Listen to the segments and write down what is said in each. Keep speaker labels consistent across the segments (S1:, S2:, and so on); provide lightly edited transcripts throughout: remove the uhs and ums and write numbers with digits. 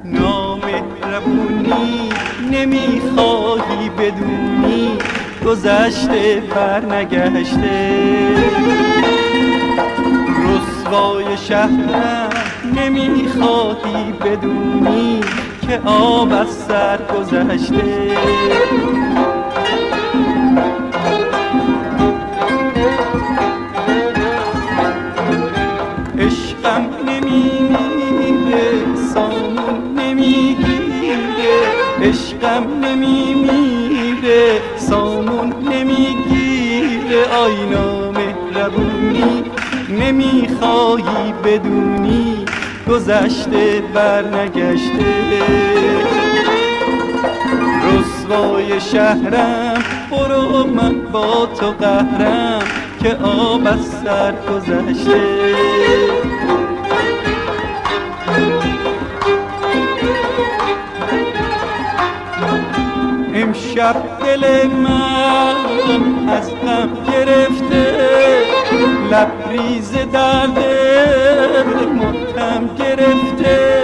S1: نامهربونی نمیخواهی بدونی گذشته برنگشته، رسوای شهرم نمیخواهی بدونی که آب از سر گذشته. عشقم نمیمیره سامون نمیگیره، عشقم نمیمیره سامون نمیگیره. آینا مهربونی نمیخواهی بدونی گذشته برنگشته، رسوای شهرم برو من با تو قهرم که آب از سر گذشته. امشب دل من از غم گرفته، لبریز درد ماتم گرفته.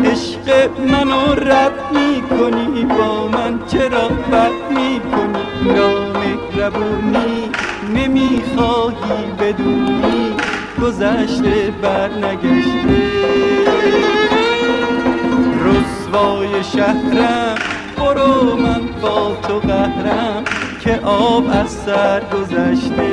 S1: عشق منو رد میکنی با من چرا بد میکنی؟ نامهربونی نمیخواهی بدونی گذشته برنگشته، رسوای شهرم برو من با تو قهرم که آب از سر گذشته.